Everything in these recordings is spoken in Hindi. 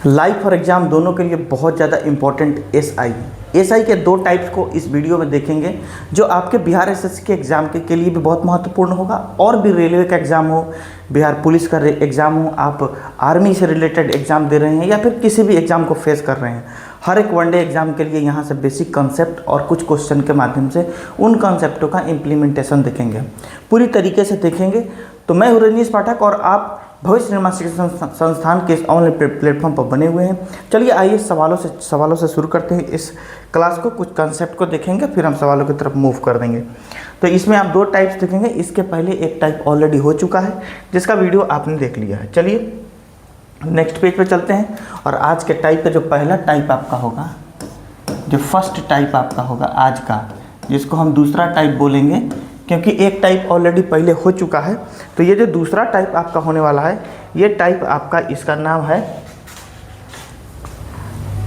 लाइफ और एग्ज़ाम दोनों के लिए बहुत ज़्यादा इम्पोर्टेंट एसआई के दो टाइप्स को इस वीडियो में देखेंगे, जो आपके बिहार एसएससी के एग्ज़ाम के लिए भी बहुत महत्वपूर्ण होगा। और भी रेलवे का एग्ज़ाम हो, बिहार पुलिस का एग्ज़ाम हो, आप आर्मी से रिलेटेड एग्ज़ाम दे रहे हैं या फिर किसी भी एग्ज़ाम को फेस कर रहे हैं, हर एक वनडे एग्ज़ाम के लिए यहाँ से बेसिक कंसेप्ट और कुछ क्वेश्चन के माध्यम से उन कंसेप्टों का इम्प्लीमेंटेशन देखेंगे, पूरी तरीके से देखेंगे। तो मैं हूँ रजनीश पाठक और आप भविष्य निर्माण शिक्षण संस्थान के इस ऑनलाइन प्लेटफॉर्म पर बने हुए हैं। चलिए आइए सवालों से शुरू करते हैं इस क्लास को। कुछ कंसेप्ट को देखेंगे, फिर हम सवालों की तरफ मूव कर देंगे। तो इसमें आप दो टाइप्स देखेंगे। इसके पहले एक टाइप ऑलरेडी हो चुका है जिसका वीडियो आपने देख लिया है। चलिए नेक्स्ट पेज पे चलते हैं और आज के टाइप का जो पहला टाइप आपका होगा, जो फर्स्ट टाइप आपका होगा आज का, जिसको हम दूसरा टाइप बोलेंगे क्योंकि एक टाइप ऑलरेडी पहले हो चुका है। तो ये जो दूसरा टाइप आपका होने वाला है, ये टाइप आपका, इसका नाम है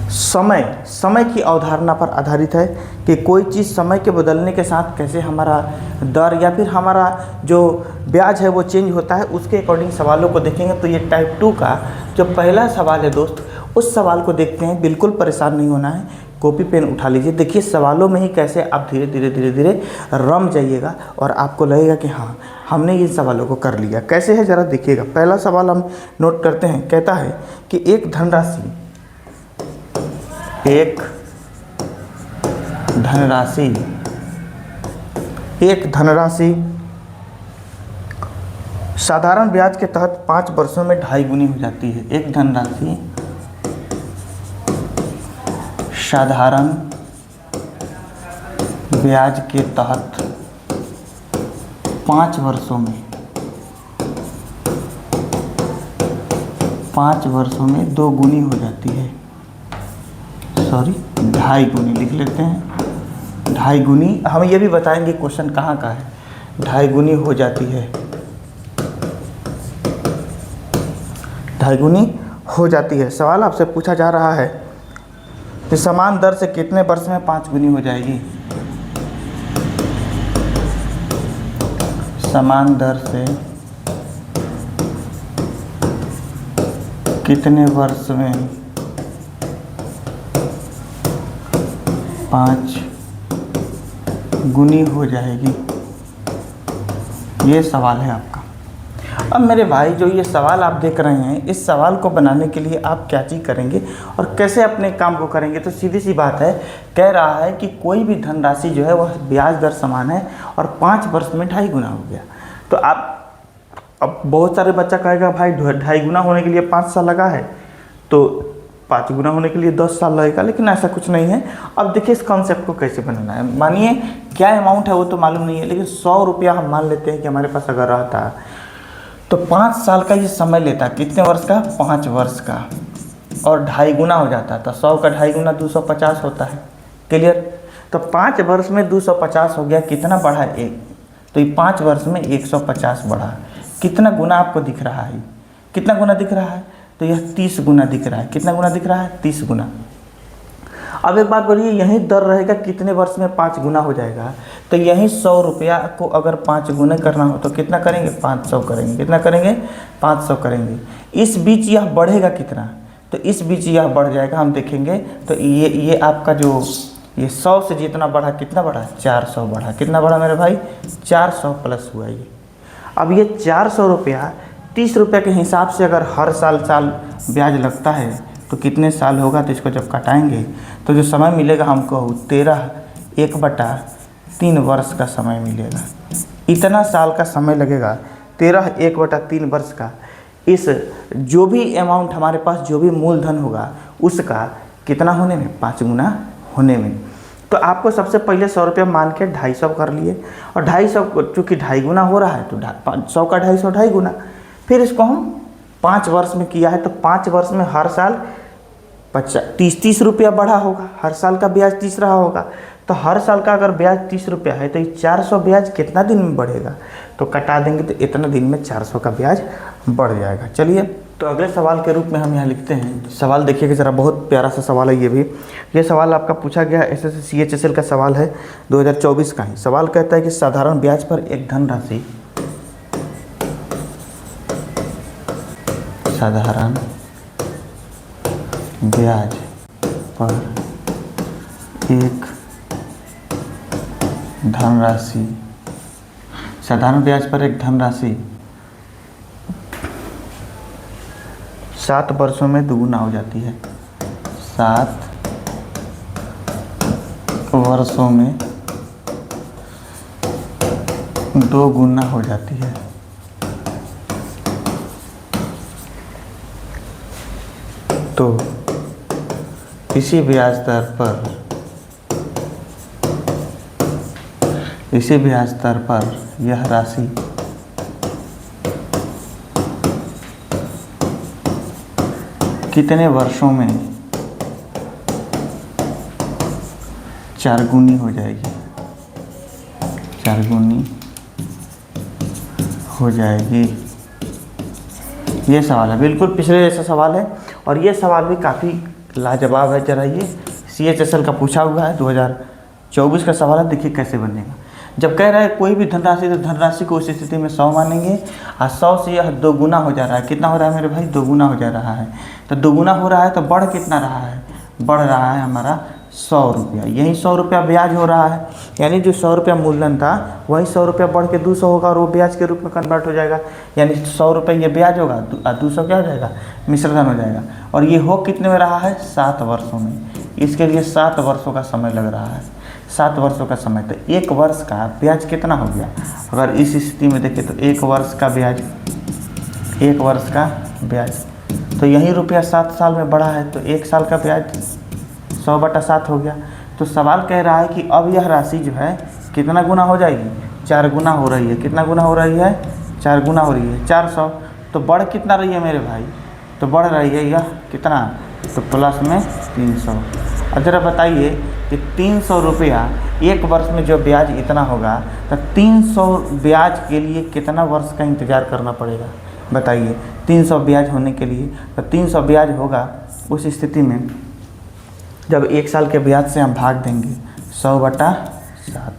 समय की अवधारणा पर आधारित है कि कोई चीज़ समय के बदलने के साथ कैसे हमारा दर या फिर हमारा जो ब्याज है वो चेंज होता है, उसके अकॉर्डिंग सवालों को देखेंगे। तो ये टाइप 2 का जो पहला सवाल है दोस्त, उस सवाल को देखते हैं। बिल्कुल परेशान नहीं होना है, कॉपी पेन उठा लीजिए। देखिए सवालों में ही कैसे आप धीरे धीरे रम जाइएगा और आपको लगेगा कि हाँ हमने इन सवालों को कर लिया। कैसे है ज़रा देखिएगा। पहला सवाल हम नोट करते हैं। कहता है कि एक धनराशि साधारण ब्याज के तहत 5 वर्षों में 2.5 गुनी हो जाती है। एक धनराशि साधारण ब्याज के तहत 5 वर्षों में 2 गुनी हो जाती है। 2.5 गुनी लिख लेते हैं। 2.5 गुनी हम ये भी बताएंगे क्वेश्चन कहाँ का है। 2.5 गुनी हो जाती है, 2.5 गुनी हो जाती है। सवाल आपसे पूछा जा रहा है कि समान दर से कितने वर्ष में 5 गुनी हो जाएगी। समान दर से कितने वर्ष में 5 गुनी हो जाएगी, ये सवाल है आपका। अब मेरे भाई जो ये सवाल आप देख रहे हैं, इस सवाल को बनाने के लिए आप क्या चीज़ करेंगे और कैसे अपने काम को करेंगे। तो सीधी सी बात है, कह रहा है कि कोई भी धनराशि जो है वह ब्याज दर समान है और 5 वर्ष में 2.5 गुना हो गया। तो आप, अब बहुत सारे बच्चा कहेगा भाई 2.5 गुना होने के लिए 5 साल लगा है, तो 5 गुना होने के लिए 10 साल लगेगा। लेकिन ऐसा कुछ नहीं है। अब देखिए इस कॉन्सेप्ट को कैसे बनाना है। मानिए क्या अमाउंट है वो तो मालूम नहीं है, लेकिन 100 रुपया हम मान लेते हैं कि हमारे पास अगर रहता तो 5 साल का ये समय लेता। कितने वर्ष का? 5 वर्ष का। और 2.5 गुना हो जाता। तो 100 का 2.5 गुना 250 होता है। क्लियर? तो 5 वर्ष में 250 हो गया। कितना बढ़ा? 1। तो ये 5 वर्ष में 150 बढ़ा। कितना गुना आपको दिख रहा है? कितना गुना दिख रहा है? तो यह 30 गुना दिख रहा है। कितना गुना दिख रहा है? 30 गुना। अब एक बात बोलिए, यही दर रहेगा कितने वर्ष में 5 गुना हो जाएगा? तो यही 100 रुपया को अगर 5 गुना करना हो तो कितना करेंगे? 500 करेंगे। कितना करेंगे? 500 करेंगे। इस बीच यह बढ़ेगा कितना? तो इस बीच यह बढ़ जाएगा, हम देखेंगे। तो ये आपका जो ये 100 से जितना बढ़ा, कितना बढ़ा? 400 बढ़ा। कितना बढ़ा मेरे भाई? 400 प्लस हुआ ये। अब ये 400 रुपया 30 रुपये के हिसाब से अगर हर साल ब्याज लगता है तो कितने साल होगा? तो इसको जब कटाएंगे तो जो समय मिलेगा हमको 13/1/3 वर्ष का समय मिलेगा। इतना साल का समय लगेगा, 13/1/3 वर्ष का। इस जो भी अमाउंट हमारे पास, जो भी मूलधन होगा, उसका कितना होने में? 5 गुना होने में। तो आपको सबसे पहले 100 रुपया मान के 250 कर लिए, और 250 चूँकि 2.5 गुना हो रहा है तो 100 का 250 2.5 गुना। फिर इसको हम 5 वर्ष में किया है, तो 5 वर्ष में हर साल 30 रुपया बढ़ा होगा। हर साल का ब्याज 30 रहा होगा। तो हर साल का अगर ब्याज 30 रुपया है तो ये 400 ब्याज कितना दिन में बढ़ेगा? तो कटा देंगे तो इतना दिन में 400 का ब्याज बढ़ जाएगा। चलिए तो अगले सवाल के रूप में हम यहाँ लिखते हैं। सवाल देखिएगा ज़रा, बहुत प्यारा सा सवाल है ये भी। ये सवाल आपका पूछा गया एसएससी CHSL का सवाल है, 2024 का ही। सवाल कहता है कि साधारण ब्याज पर एक धनराशि, साधारण ब्याज पर एक धनराशि, साधारण ब्याज पर एक धनराशि 7 वर्षों में दुगुना हो जाती है। 7 वर्षों में 2 गुना हो जाती है। तो इसी ब्याज दर पर यह राशि कितने वर्षों में 4 गुनी हो जाएगी? 4 गुनी हो जाएगी। ये सवाल है, बिल्कुल पिछले जैसा सवाल है और ये सवाल भी काफ़ी लाजवाब है। जरा ये CHSL का पूछा हुआ है, 2024 का सवाल है। देखिए कैसे बनेगा। जब कह रहा है कोई भी धनराशि, तो धनराशि को उस स्थिति में 100 मानेंगे और 100 से यह 2 गुना हो जा रहा है। कितना हो रहा है मेरे भाई? 2 गुना हो जा रहा है। तो 2 गुना हो रहा है तो बढ़ कितना रहा है? बढ़ रहा है हमारा 100 रुपया। यही 100 रुपया ब्याज हो रहा है, यानी जो 100 रुपया मूलधन था वही 100 रुपया बढ़ के 200 होगा और वो ब्याज के रूप में कन्वर्ट हो जाएगा। यानी 100 रुपये ये ब्याज होगा और 200 क्या हो जाएगा? मिश्रधन हो जाएगा। और ये हो कितने में रहा है? 7 वर्षों में। इसके लिए 7 वर्षों का समय लग रहा है। 7 वर्षों का समय। तो 1 वर्ष का ब्याज कितना हो गया? अगर इस स्थिति में देखें तो 1 वर्ष का ब्याज, 1 वर्ष का ब्याज तो यही रुपया 7 साल में बढ़ा है, तो 1 साल का ब्याज 100/7 हो गया। तो सवाल कह रहा है कि अब यह राशि जो है कितना गुना हो जाएगी? 4 गुना हो रही है। कितना गुना हो रही है? 4 गुना हो रही है। 400 तो बढ़ कितना रही है मेरे भाई? तो बढ़ रही है यह कितना? तो प्लस में 300। अब ज़रा बताइए कि 300 रुपया 1 वर्ष में जो ब्याज इतना होगा, तो 300 ब्याज के लिए कितना वर्ष का इंतज़ार करना पड़ेगा? बताइए। 300 ब्याज होने के लिए तो 300 ब्याज होगा उस स्थिति में जब 1 साल के ब्याज से हम भाग देंगे 100/7।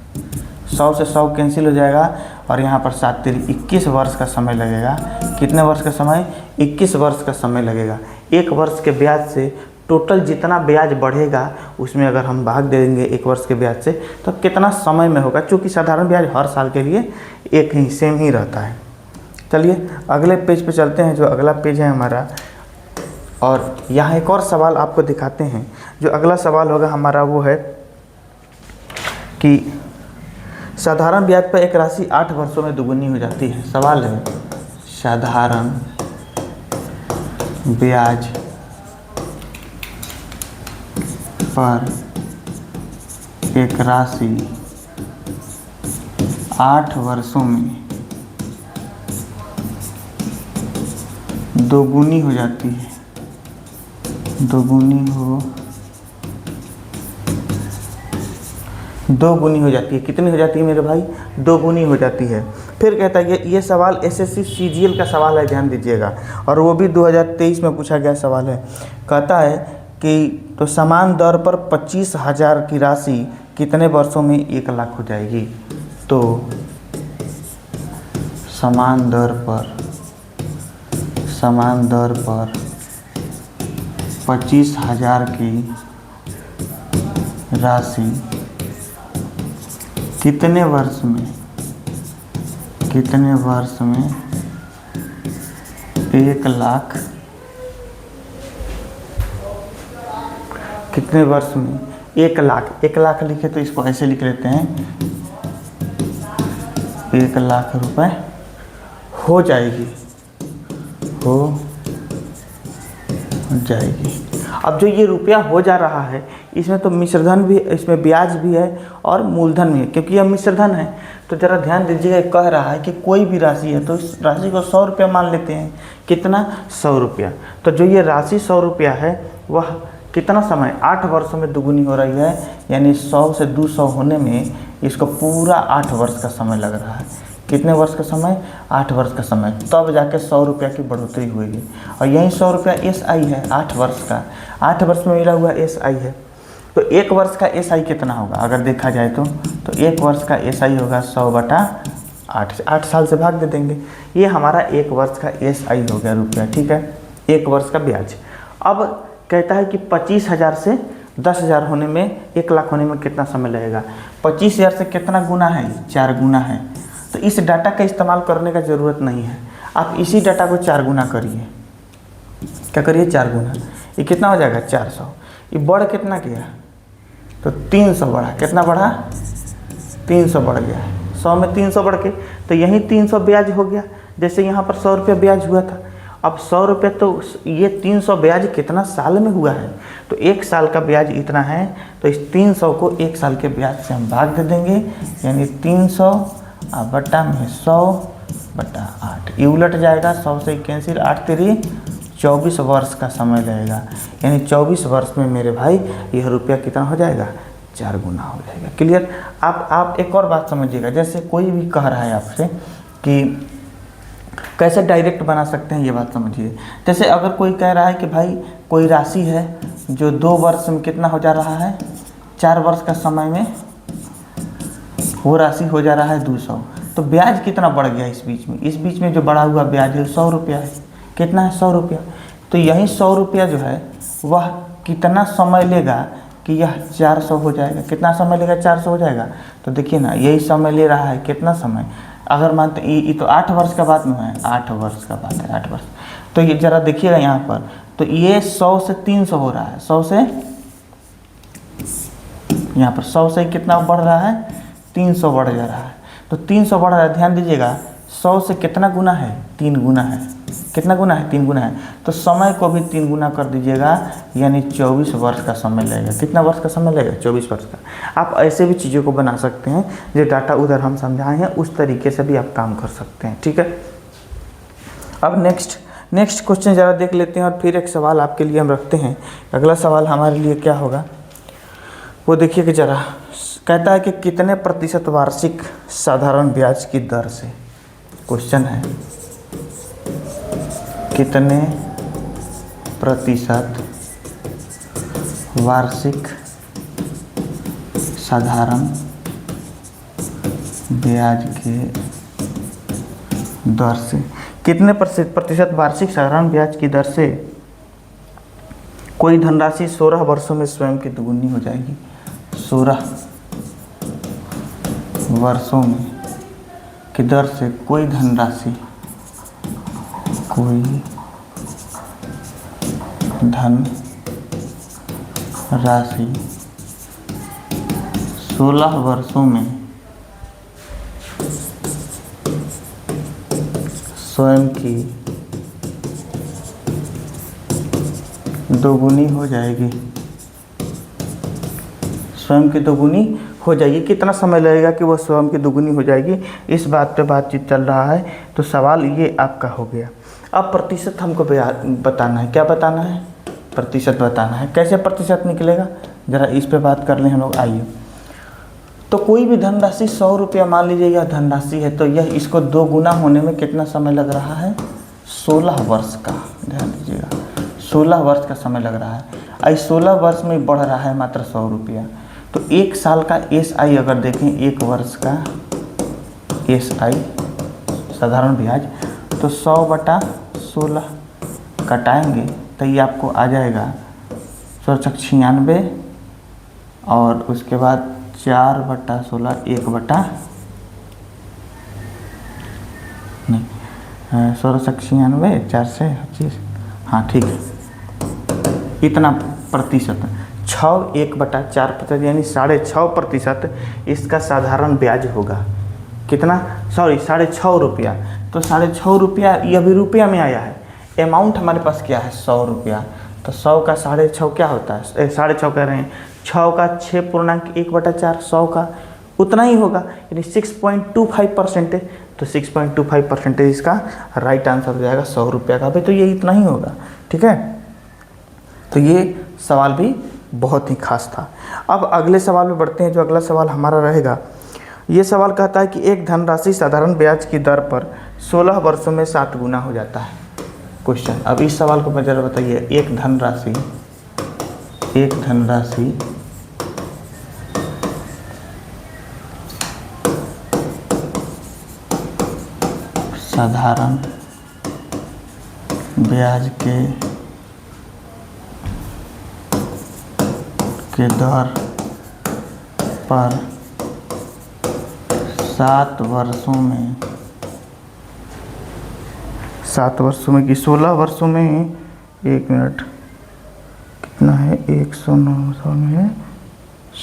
100 से 100 कैंसिल हो जाएगा और यहाँ पर 7 तिरी 21 वर्ष का समय लगेगा। कितने वर्ष का समय? 21 वर्ष का समय लगेगा। 1 वर्ष के ब्याज से टोटल जितना ब्याज बढ़ेगा उसमें अगर हम भाग दे देंगे 1 वर्ष के ब्याज से तो कितना समय में होगा, क्योंकि साधारण ब्याज हर साल के लिए एक ही सेम ही रहता है। चलिए अगले पेज पे चलते हैं। जो अगला पेज है हमारा, और यहाँ एक और सवाल आपको दिखाते हैं। जो अगला सवाल होगा हमारा वो है कि साधारण ब्याज पर एक राशि 8 वर्षों में दुगुनी हो जाती है। सवाल है साधारण ब्याज पर एक राशि 8 वर्षों में दोगुनी हो जाती है। दो गुनी हो जाती है। कितनी हो जाती है मेरे भाई? 2 गुनी हो जाती है। फिर कहता है ये सवाल SSC CGL का सवाल है, ध्यान दीजिएगा, और वो भी 2023 में पूछा गया सवाल है। कहता है कि तो समान दर पर 25,000 की राशि कितने वर्षों में 1 लाख हो जाएगी? तो समान दर पर 25,000 की राशि कितने वर्ष में 1 लाख, कितने वर्ष में 1 लाख? 1 लाख लिखे तो इसको ऐसे लिख लेते हैं, 1 लाख रुपए हो जाएगी। अब जो ये रुपया हो जा रहा है इसमें तो मिश्रधन भी, इसमें ब्याज भी है और मूलधन भी है, क्योंकि यह मिश्रधन है। तो ज़रा ध्यान दीजिएगा, कह रहा है कि कोई भी राशि है तो इस राशि को 100 रुपया मान लेते हैं। कितना? 100 रुपया। तो जो ये राशि 100 रुपया है वह कितना समय? 8 वर्षों में दुगुनी हो रही है, यानी 100 से 200 होने में इसको पूरा 8 वर्ष का समय लग रहा है। कितने वर्ष का समय? 8 वर्ष का समय। तब जाके 100 रुपया की बढ़ोतरी हुई। और यही 100 रुपया SI है 8 वर्ष का। 8 वर्ष में मिला हुआ SI है। तो 1 वर्ष का SI कितना होगा अगर देखा जाए तो 1 वर्ष का SI होगा 100/8। 8 साल से भाग दे देंगे। ये हमारा 1 वर्ष का SI हो गया रुपया, ठीक है, 1 वर्ष का ब्याज। अब कहता है कि 25,000 से 10,000 होने में, 1,00,000 होने में कितना समय लगेगा। 25,000 से कितना गुना है, 4 गुना है। तो इस डाटा का इस्तेमाल करने का ज़रूरत नहीं है, आप इसी डाटा को 4 गुना करिए। क्या करिए, 4 गुना। ये कितना हो जाएगा, 400। ये बढ़ कितना गया, तो 300 बढ़ा। कितना बढ़ा, 300 बढ़ गया। 100 में 300 बढ़ के, तो यही 300 ब्याज हो गया। जैसे यहाँ पर 100 रुपया ब्याज हुआ था, अब 100 रुपये, तो ये 300 ब्याज कितना साल में हुआ है, तो 1 साल का ब्याज इतना है। तो इस 300 को 1 साल के ब्याज से हम भाग दे देंगे, यानी 300 बटा में 100/8। ये उलट जाएगा, 100 से कैंसिल, 8 3 24 वर्ष का समय लगेगा। यानी 24 वर्ष में मेरे भाई यह रुपया कितना हो जाएगा, 4 गुना हो जाएगा। क्लियर। आप एक और बात समझिएगा, जैसे कोई भी कह रहा है आपसे कि कैसे डायरेक्ट बना सकते हैं, ये बात समझिए। जैसे अगर कोई कह रहा है कि भाई कोई राशि है जो 2 वर्ष में कितना हो जा रहा है, 4 वर्ष का समय में वो राशि हो जा रहा है 200, तो ब्याज कितना बढ़ गया इस बीच में। इस बीच में जो बढ़ा हुआ ब्याज है 100 रुपया है। कितना है, 100 रुपया। तो यही 100 रुपया जो है वह कितना समय लेगा कि यह 400 हो जाएगा। कितना समय लेगा, 400 हो जाएगा। तो देखिए ना, यही समय ले रहा है, कितना समय, अगर मानते ये तो 8 वर्ष का बात में है, 8 वर्ष का बात है, 8 वर्ष। तो ये ज़रा देखिएगा यहाँ पर, तो ये 100 से 300 हो रहा है, 100 से यहाँ पर 100 से कितना बढ़ रहा है, 300 बढ़ जा रहा है। तो 300 बढ़ रहा है, ध्यान दीजिएगा, 100 से कितना गुना है, 3 गुना है। कितना गुना है, 3 गुना है। तो समय को भी 3 गुना कर दीजिएगा, यानी 24 वर्ष का समय लगेगा। कितना वर्ष का समय लगेगा, 24 वर्ष का। आप ऐसे भी चीज़ों को बना सकते हैं, जो डाटा उधर हम समझाए हैं उस तरीके से भी आप काम कर सकते हैं। ठीक है। अब नेक्स्ट क्वेश्चन ज़रा देख लेते हैं, और फिर एक सवाल आपके लिए हम रखते हैं। अगला सवाल हमारे लिए क्या होगा वो देखिए कि ज़रा, कहता है कि कितने प्रतिशत वार्षिक साधारण ब्याज की दर से, क्वेश्चन है कितने प्रतिशत वार्षिक साधारण ब्याज के दर से, कितने प्रतिशत वार्षिक साधारण ब्याज की दर से कोई धनराशि 16 वर्षों में स्वयं की दोगुनी हो जाएगी। 16 वर्षों में की दर से कोई धनराशि 16 वर्षों में स्वयं की दोगुनी हो जाएगी। स्वयं की दोगुनी हो जाएगी। कितना समय लगेगा कि वह स्वयं की दोगुनी हो जाएगी, इस बात पे बातचीत चल रहा है। तो सवाल ये आपका हो गया। अब प्रतिशत हमको बताना है। क्या बताना है, प्रतिशत बताना है। कैसे प्रतिशत निकलेगा, ज़रा इस पे बात कर लें हम लोग। आइए, तो कोई भी धनराशि 100 रुपया मान लीजिए यह धनराशि है, तो यह इसको 2 गुना होने में कितना समय लग रहा है, 16 वर्ष का। ध्यान दीजिएगा, 16 वर्ष का समय लग रहा है। आई 16 वर्ष में बढ़ रहा है मात्र 100 रुपया। तो 1 साल का SI अगर देखें, 1 वर्ष का SI साधारण ब्याज, तो 100/16 कटाएंगे तो ये आपको आ जाएगा 196, और उसके बाद 4/16 नहीं 1696 4 से 25, हाँ ठीक है, इतना प्रतिशत 1/4 यानी 6.5% इसका साधारण ब्याज होगा। कितना, सॉरी 6.5 रुपया। तो 6.5 रुपया ये अभी रुपया में आया है। अमाउंट हमारे पास क्या है, 100 रुपया। तो 100 का 6.5 क्या होता है, 6.5 कह रहे हैं, 6 का 6.1/4, 100 का उतना ही होगा, यानी 6.25% है। तो 6.25% इसका राइट आंसर हो जाएगा 100 रुपया का भी, तो ये इतना ही होगा। ठीक है, तो ये सवाल भी बहुत ही खास था। अब अगले सवाल में बढ़ते हैं। जो अगला सवाल हमारा रहेगा, ये सवाल कहता है कि एक धनराशि साधारण ब्याज की दर पर 16 वर्षों में 7 गुना हो जाता है। क्वेश्चन, अब इस सवाल को जरा बताइए। एक धनराशि साधारण ब्याज के के दर पर 7 वर्षों में कि 16 वर्षों में, 1 मिनट कितना है, 109 में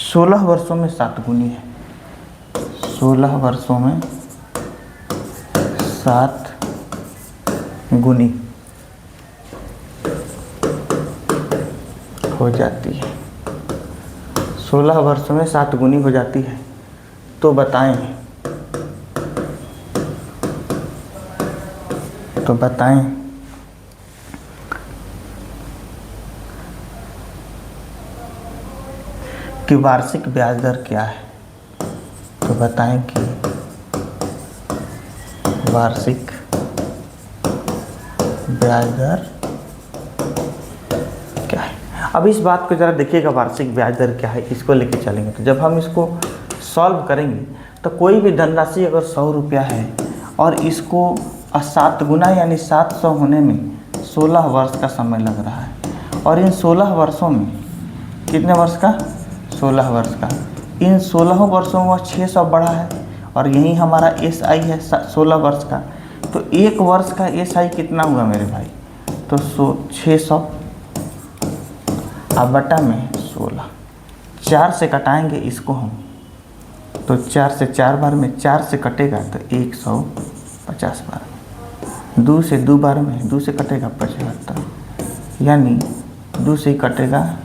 16 वर्षों में 7 गुनी है, 16 वर्षों में 7 गुनी हो जाती है, 16 वर्षों में 7 गुनी हो जाती है। तो बताएं कि वार्षिक ब्याज दर क्या है। तो बताएं कि वार्षिक ब्याज दर क्या है। अब इस बात को ज़रा देखिएगा, वार्षिक ब्याज दर क्या है, इसको लेके चलेंगे। तो जब हम इसको सॉल्व करेंगे तो कोई भी धनराशि अगर 100 रुपया है और इसको 7 गुना यानी 700 होने में 16 वर्ष का समय लग रहा है, और इन 16 वर्षों में कितने वर्ष का, 16 वर्ष का, इन 16 वर्षों में 600 बढ़ा है, और यही हमारा SI है 16 वर्ष का। तो 1 वर्ष का SI कितना हुआ मेरे भाई, तो 600 अब बटा में 16, 4 से कटाएंगे इसको हम, तो 4 से 4 बार में 4 से कटेगा तो 150 बार में, 2 से 2 बार में 2 से कटेगा 75, यानी 2 से कटेगा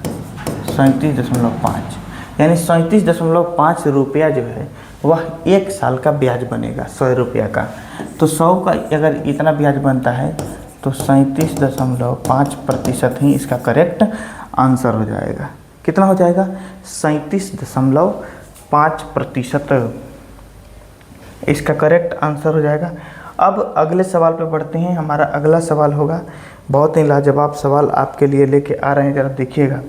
37.5, यानी 37.5 रुपया जो है वह 1 साल का ब्याज बनेगा 100 रुपया का। तो 100 का अगर इतना ब्याज बनता है तो 37.5% ही इसका करेक्ट आंसर हो जाएगा। कितना हो जाएगा, 37.5% इसका करेक्ट आंसर हो जाएगा। अब अगले सवाल पे बढ़ते हैं। हमारा अगला सवाल होगा, बहुत ही लाजवाब सवाल आपके लिए लेके आ रहे हैं, जरा देखिएगा।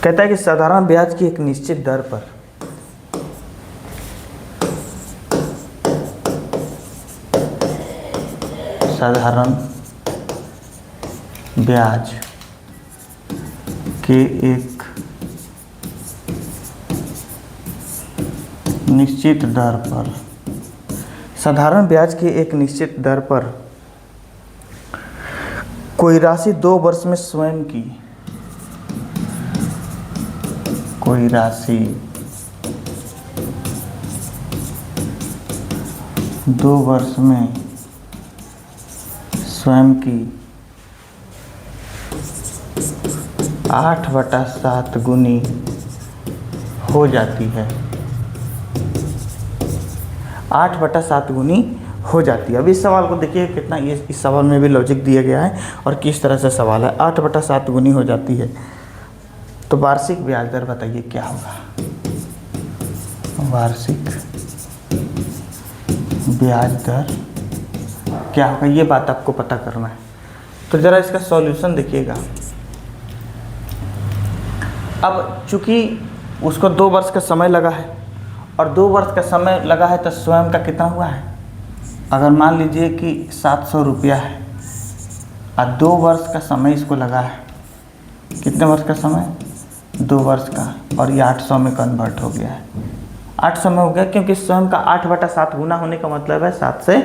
कहता है कि साधारण ब्याज की एक निश्चित दर पर साधारण ब्याज के एक निश्चित दर पर, साधारण ब्याज की एक निश्चित दर पर कोई राशि 2 वर्ष में स्वयं की, कोई राशि 2 वर्ष में स्वयं की 8/7 गुनी हो जाती है, 8/7 गुनी हो जाती है। अब इस सवाल को देखिए कितना, ये इस सवाल में भी लॉजिक दिया गया है और किस तरह से सवाल है। 8/7 गुनी हो जाती है तो वार्षिक ब्याज दर बताइए क्या होगा। वार्षिक ब्याज दर क्या होगा, ये बात आपको पता करना है। तो ज़रा इसका सॉल्यूशन देखिएगा। अब चूंकि उसको 2 वर्ष का समय लगा है और 2 वर्ष का समय लगा है तो स्वयं का कितना हुआ है, अगर मान लीजिए कि 700 रुपया है और 2 वर्ष का समय इसको लगा है, कितने वर्ष का समय, 2 वर्ष का, और ये 800 में कन्वर्ट हो गया है। 800 में हो गया क्योंकि स्वयं का 8/7 गुना होने का मतलब है 7 से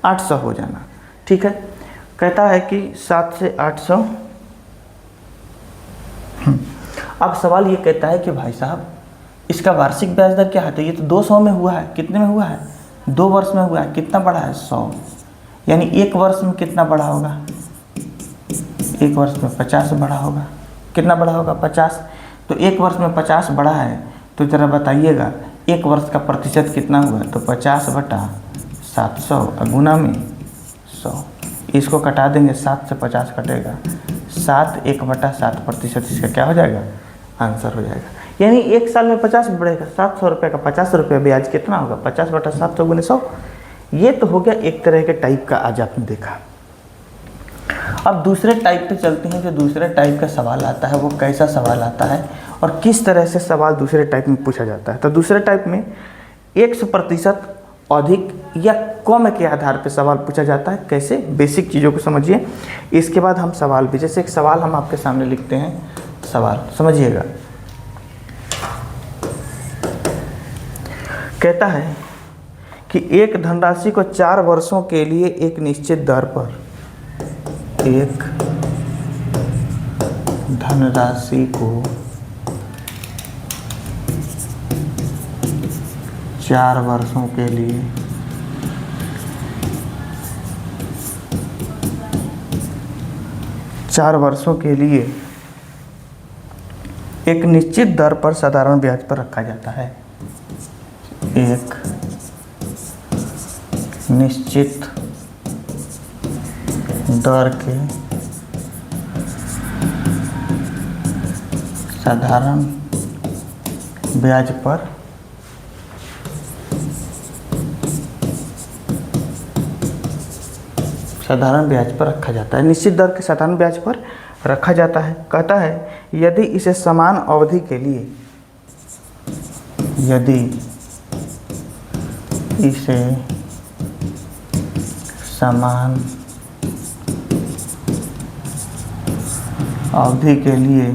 800 हो जाना। ठीक है, कहता है कि 7 से 800। अब सवाल ये कहता है कि भाई साहब इसका वार्षिक ब्याज दर क्या है, तो ये तो 200 में हुआ है, कितने में हुआ है, 2 वर्ष में हुआ है, कितना बढ़ा है 100, यानी 1 वर्ष में कितना बढ़ा होगा, 1 वर्ष में 50 बढ़ा होगा, कितना बढ़ा होगा 50। तो 1 वर्ष में 50 बढ़ा है, तो ज़रा बताइएगा 1 वर्ष का प्रतिशत कितना हुआ, तो 50/700 गुना में 100, इसको कटा देंगे, 7 से 50 कटेगा, 7 1/7% इसका क्या हो जाएगा, आंसर हो जाएगा। यानी 1 साल में 50 बढ़ेगा, 700 रुपये का 50 रुपये ब्याज कितना होगा, 50/700 गुने 100। ये तो हो गया एक तरह के टाइप का, आज आपने देखा। अब दूसरे टाइप पे चलते हैं। जो दूसरे टाइप का सवाल आता है वो कैसा सवाल आता है और किस तरह से सवाल दूसरे टाइप में पूछा जाता है। तो दूसरे टाइप में 100% अधिक या कम के आधार पे सवाल पूछा जाता है। कैसे? बेसिक चीज़ों को समझिए, इसके बाद हम सवाल भी, जैसे एक सवाल हम आपके सामने लिखते हैं, सवाल समझिएगा। कहता है कि एक धनराशि को 4 वर्षों के लिए एक निश्चित दर पर, एक धनराशि को 4 वर्षों के लिए एक निश्चित दर पर साधारण ब्याज पर रखा जाता है। एक निश्चित दर के साधारण ब्याज पर रखा जाता है। निश्चित दर के साधारण ब्याज पर रखा जाता है। कहता है यदि इसे समान अवधि के लिए, यदि इसे समान अवधि के लिए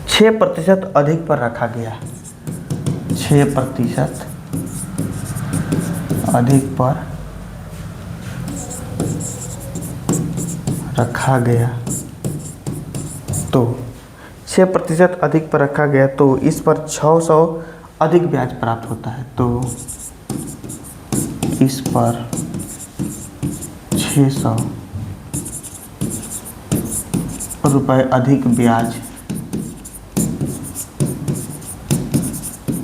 6% अधिक पर रखा गया, 6% अधिक पर रखा गया, तो 6% अधिक पर रखा गया तो इस पर 600 अधिक ब्याज प्राप्त होता है। तो इस पर 600 रुपये अधिक ब्याज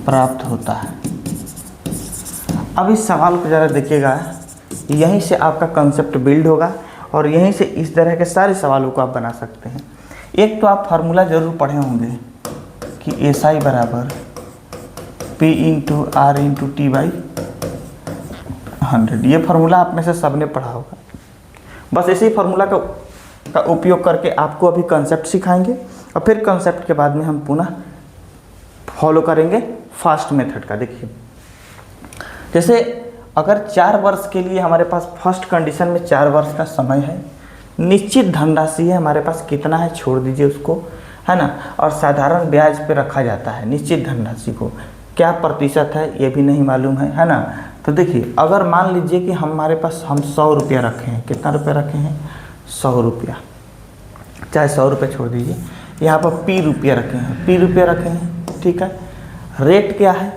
प्राप्त होता है। अब इस सवाल को ज़रा देखिएगा, यहीं से आपका कंसेप्ट बिल्ड होगा और यहीं से इस तरह के सारे सवालों को आप बना सकते हैं। एक तो आप फार्मूला ज़रूर पढ़े होंगे कि SI बराबर P into R into T/100। ये फार्मूला आप में से सबने पढ़ा होगा। बस इसी फार्मूला का उपयोग करके आपको अभी कंसेप्ट सिखाएंगे और फिर कंसेप्ट के बाद में हम पुनः फॉलो करेंगे फास्ट मेथड का। देखिए, जैसे अगर 4 वर्ष के लिए हमारे पास फर्स्ट कंडीशन में 4 वर्ष का समय है, निश्चित धनराशि है हमारे पास, कितना है छोड़ दीजिए उसको, है ना, और साधारण ब्याज पे रखा जाता है निश्चित धनराशि को। क्या प्रतिशत है ये भी नहीं मालूम है ना। तो देखिए, अगर मान लीजिए कि हमारे पास हम 100 रुपया रखे हैं, कितना रुपया रखे हैं? 100 रुपया, चाहे 100 रुपये छोड़ दीजिए, यहाँ पर P रुपया रखे हैं, P रुपया रखे हैं, ठीक है। रेट क्या है?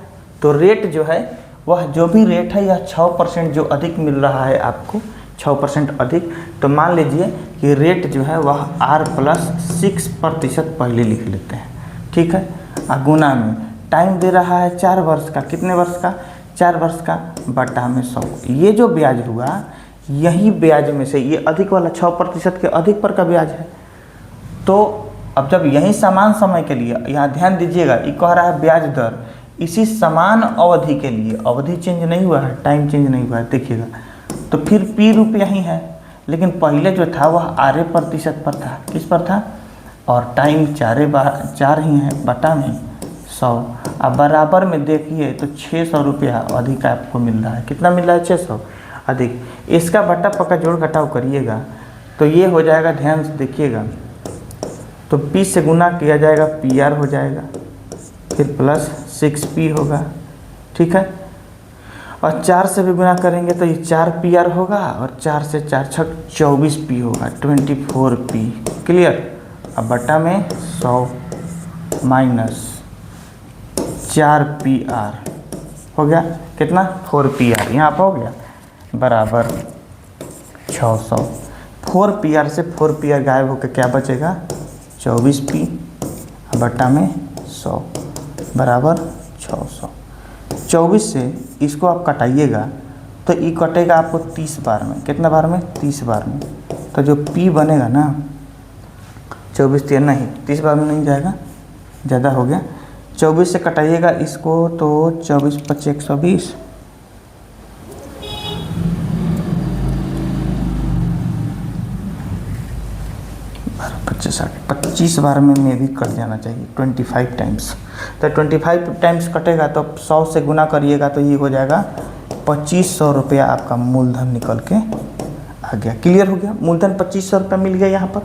तो रेट जो है वह जो भी रेट है यह 6% जो अधिक मिल रहा है आपको, 6% अधिक, तो मान लीजिए कि रेट जो है वह R+6% पहले लिख लेते हैं, ठीक है। गुना में टाइम दे रहा है 4 वर्ष का, कितने वर्ष का? 4 वर्ष का, बटा में 100। ये जो ब्याज हुआ, यही ब्याज में से ये अधिक वाला 6% के अधिक पर का ब्याज है। तो अब जब यही समान समय के लिए, यहाँ ध्यान दीजिएगा, ये कह रहा है ब्याज दर इसी समान अवधि के लिए, अवधि चेंज नहीं हुआ है, टाइम चेंज नहीं हुआ है, देखिएगा, तो फिर P रुपया ही है, लेकिन पहले जो था वह R% पर था, किस पर था? और टाइम 4 ही है, बटा में 100। अब बराबर में देखिए तो 600 रुपया अधिक आपको मिल रहा है। कितना मिल रहा है? 600 अधिक। इसका बटा पक्का जोड़ घटाव करिएगा तो ये हो जाएगा, ध्यान से देखिएगा, तो P से गुना किया जाएगा, PR हो जाएगा, फिर प्लस 6P होगा, ठीक है। और 4 से भी गुना करेंगे तो ये 4PR होगा और 4 से 4 6 24P होगा, 24P। क्लियर? अब बटा में 100 माइनस 4PR हो गया, कितना? 4PR, यहाँ पर हो गया, बराबर 600। 4PR से 4PR गायब होकर क्या बचेगा? 24P बटा में 100 बराबर 600। 24 से इसको आप कटाइएगा तो ये कटेगा आपको 30 बार में। कितना बार में? 30 बार में। तो जो P बनेगा ना, 24 3 नहीं, 30 बार में नहीं जाएगा, ज़्यादा हो गया। 24 से कटाइएगा इसको तो 24 5 120, 25 बार में भी कट जाना चाहिए 25 टाइम्स। तो 25 टाइम्स कटेगा तो 100 से गुना करिएगा तो ये हो जाएगा 2500 रुपया आपका मूलधन निकल के आ गया। क्लियर हो गया, मूलधन 2500 रुपया मिल गया यहाँ पर।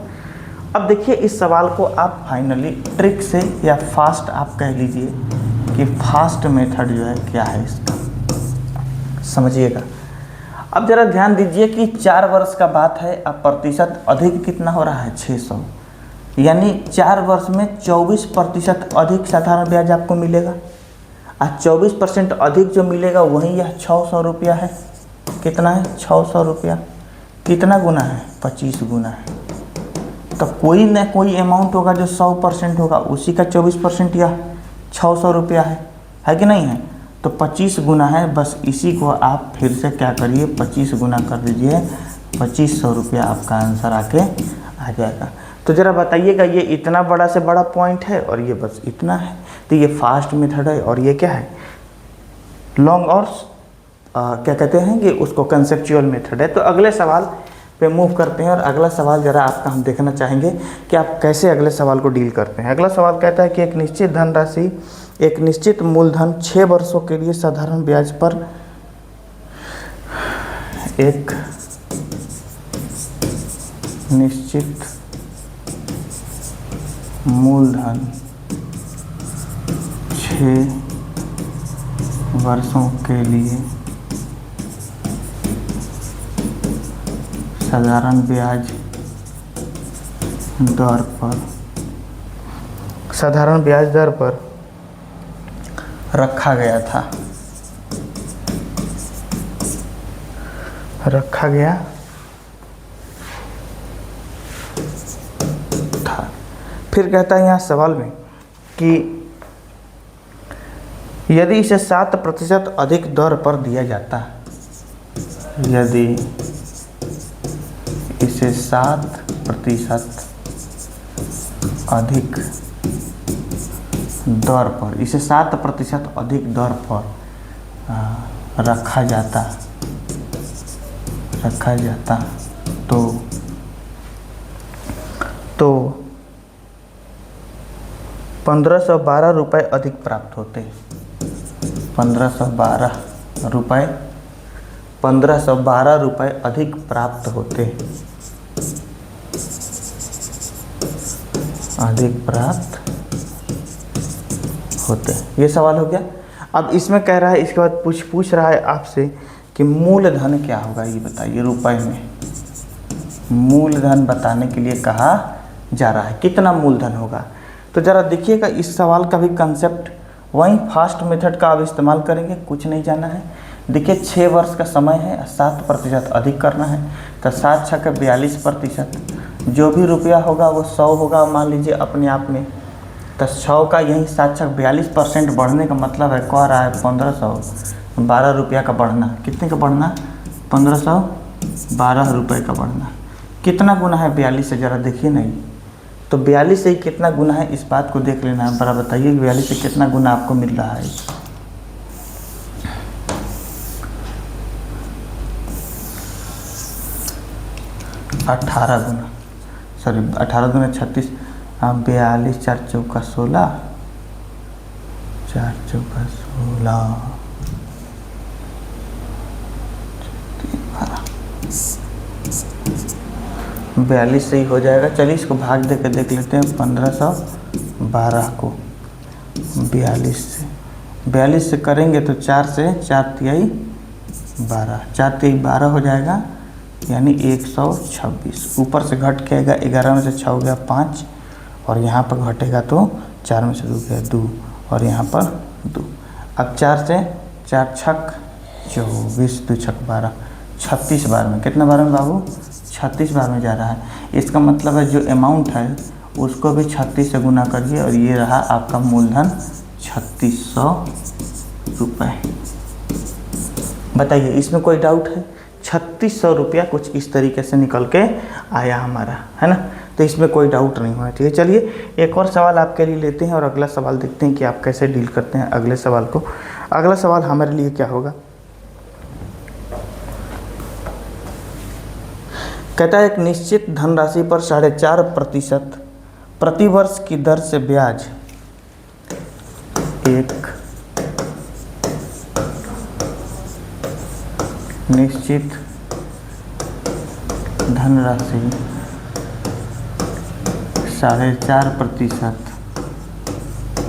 अब देखिए इस सवाल को आप फाइनली ट्रिक से या फास्ट आप कह लीजिए कि फास्ट मेथड जो है क्या है इसका, समझिएगा। अब जरा ध्यान दीजिए कि 4 वर्ष का बात है। अब प्रतिशत अधिक कितना हो रहा है 600, यानी 4 वर्ष में 24% अधिक साधारण ब्याज आपको मिलेगा। और 24% अधिक जो मिलेगा वही यह 600 रुपया है। कितना है 600 रुपया, कितना गुना है 25 गुना है। तो कोई ना कोई अमाउंट होगा जो 100% होगा, उसी का 24% या 600 रुपया है कि नहीं है। तो 25 गुना है, बस इसी को आप फिर से क्या करिए 25 गुना कर दीजिए, 2500 रुपया आपका आंसर आके आ जाएगा। तो ज़रा बताइएगा ये इतना बड़ा से बड़ा पॉइंट है और ये बस इतना है, तो ये फास्ट मेथड है और ये क्या है लॉन्ग और क्या कहते हैं कि उसको कंसेप्चुअल मेथड है। तो अगले सवाल पे मूव करते हैं और अगला सवाल ज़रा आपका हम देखना चाहेंगे कि आप कैसे अगले सवाल को डील करते हैं। अगला सवाल कहता है कि एक निश्चित धनराशि, एक निश्चित मूलधन 6 वर्षों के लिए साधारण ब्याज पर एक निश्चित मूलधन 6 वर्षों के लिए साधारण ब्याज दर पर रखा गया था। फिर कहता है यहाँ सवाल में कि यदि इसे 7% अधिक दर पर दिया जाता, यदि इसे 7% अधिक दर पर, इसे 7% अधिक दर पर रखा जाता तो 1512 रुपये अधिक प्राप्त होते। 1512 रुपये अधिक प्राप्त होते। ये सवाल हो गया। अब इसमें कह रहा है, इसके बाद पूछ रहा है आपसे कि मूलधन क्या होगा, ये बताइए रुपए में। मूलधन बताने के लिए कहा जा रहा है, कितना मूलधन होगा। तो ज़रा देखिएगा इस सवाल का भी कंसेप्ट वहीं फास्ट मेथड का आप इस्तेमाल करेंगे, कुछ नहीं जाना है। देखिए 6 वर्ष का समय है, 7% अधिक करना है, तो 7 छक्के 42%, जो भी रुपया होगा वो 100 होगा मान लीजिए अपने आप में। तो 100 का यही 7 छक्के 42% बढ़ने का मतलब है कह रहा है 1512 रुपया का बढ़ना। कितने का बढ़ना 1512 रुपये का बढ़ना। कितना गुना है 42 से, ज़रा देखिए नहीं। तो 42 से ही कितना गुना है इस बात को देख लेना है। बड़ा बताइए 42 से कितना गुना आपको मिल रहा है। अठारह गुना 36, 42 4 चौका 16, 4 चौका 16, 42 से ही हो जाएगा। चलिए इसको भाग दे के देख लेते हैं। 1512 को 42 से करेंगे तो 4 से 4 तिहाई 12, 4 तिहाई 12 हो जाएगा, यानी 126। ऊपर से घट के आएगा, 11 में से 6 हो गया 5, और यहाँ पर घटेगा तो 4 में से 2 गया 2, और यहाँ पर 2। अब 4 से 4 छक 24, 2 छक 12, 36 बार में। कितना बार में बाबू 36 बार में जा रहा है। इसका मतलब है जो अमाउंट है उसको भी 36 से गुना करिए, और ये रहा आपका मूलधन 3600 रुपये। बताइए इसमें कोई डाउट है? 3600 रुपया कुछ इस तरीके से निकल के आया हमारा, है ना। तो इसमें कोई डाउट नहीं हुआ। ठीक है, चलिए एक और सवाल आपके लिए लेते हैं और अगला सवाल देखते हैं कि आप कैसे डील करते हैं अगले सवाल को। अगला सवाल हमारे लिए क्या होगा, कहता है एक निश्चित धनराशि पर 4.5% प्रतिवर्ष की दर से ब्याज एक निश्चित धनराशि 4.5%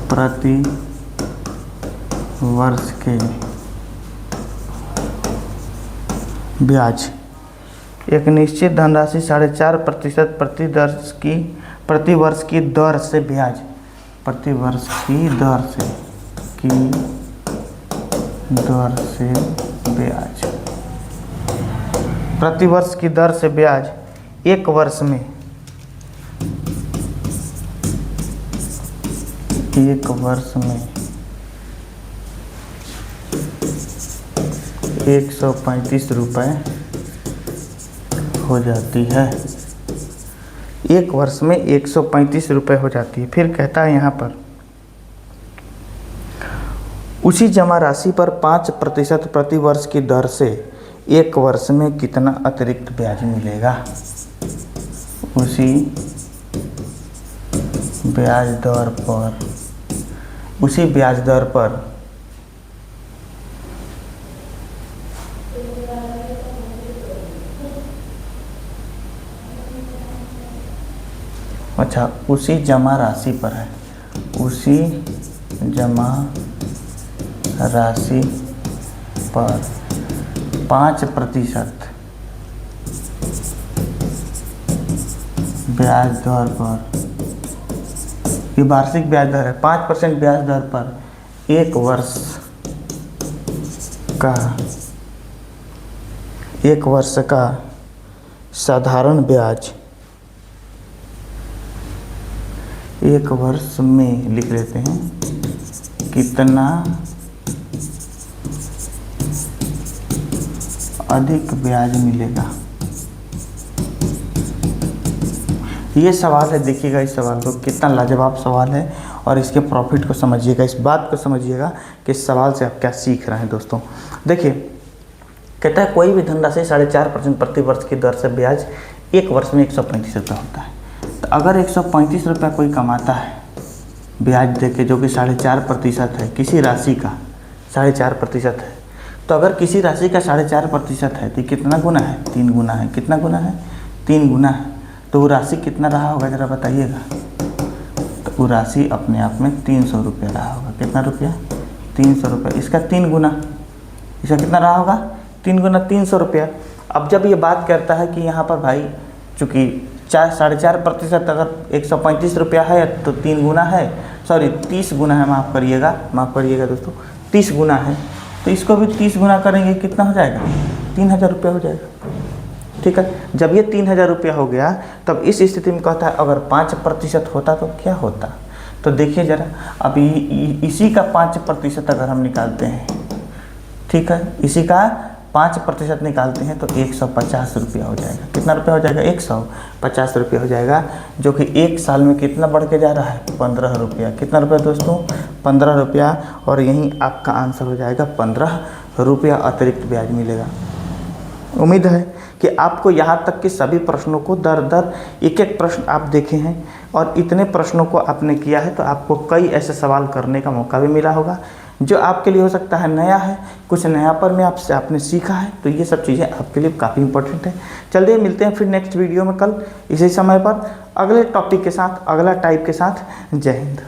प्रति वर्ष के ब्याज, एक निश्चित धनराशि 4.5% प्रति वर्ष की दर से ब्याज, प्रति वर्ष की दर से ब्याज, प्रति वर्ष की दर से ब्याज एक वर्ष में 135 रुपये हो जाती है। एक वर्ष में 135 रुपये हो जाती है। फिर कहता है यहाँ पर उसी जमा राशि पर 5% प्रति वर्ष की दर से एक वर्ष में कितना अतिरिक्त ब्याज मिलेगा। उसी ब्याज दर पर अच्छा, उसी जमा राशि पर है, उसी जमा राशि पर 5% ब्याज दर पर, ये वार्षिक ब्याज दर है, 5% ब्याज दर पर एक वर्ष का साधारण ब्याज एक वर्ष में लिख लेते हैं कितना अधिक ब्याज मिलेगा। ये सवाल है, देखिएगा इस सवाल को, कितना लाजवाब सवाल है और इसके प्रॉफिट को समझिएगा, इस बात को समझिएगा कि इस सवाल से आप क्या सीख रहे हैं दोस्तों। देखिए कहता है कोई भी धनराशि 4.5% प्रति वर्ष की दर से ब्याज एक वर्ष में 135 रुपये होता है। तो अगर 135 रुपये कोई कमाता है ब्याज दे के, जो कि 4.5% है, किसी राशि का 4.5% है, तो अगर किसी राशि का 4.5% है तो कितना गुना है? 3 गुना है। कितना गुना है? 3 गुना है। तो वो राशि कितना रहा होगा ज़रा बताइएगा। तो वो राशि अपने आप में 300 रुपये रहा होगा। कितना रुपया? 300 रुपये। इसका 3 गुना, इसका कितना रहा होगा? 3 गुना 300 रुपया। अब जब ये बात करता है कि यहाँ पर भाई चूँकि 4.5% अगर 135 रुपया है तो 3 गुना है, सॉरी 30 गुना है, माफ़ करिएगा दोस्तों, 30 गुना है। तो इसको भी 30 गुना करेंगे, कितना हो जाएगा? 3000 रुपया हो जाएगा। ठीक है, जब ये 3000 रुपया हो गया तब इस स्थिति में कहता है अगर 5% होता तो क्या होता। तो देखिए ज़रा, अभी इसी का 5% अगर हम निकालते हैं, ठीक है, इसी का 5% निकालते हैं तो 150 रुपया हो जाएगा। कितना रुपया हो जाएगा? 150 रुपया हो जाएगा, जो कि एक साल में कितना बढ़ के जा रहा है? 15 रुपया। कितना रुपया दोस्तों? 15 रुपया। और यहीं आपका आंसर हो जाएगा 15 रुपया अतिरिक्त ब्याज मिलेगा। उम्मीद है कि आपको यहाँ तक के सभी प्रश्नों को दर एक प्रश्न आप देखे हैं और इतने प्रश्नों को आपने किया है तो आपको कई ऐसे सवाल करने का मौका भी मिला होगा जो आपके लिए हो सकता है नया है, कुछ नयापन में आपने सीखा है। तो ये सब चीज़ें आपके लिए काफ़ी इंपॉर्टेंट है। चलिए मिलते हैं फिर नेक्स्ट वीडियो में कल इसी समय पर अगले टॉपिक के साथ, अगला टाइप के साथ। जय हिंद।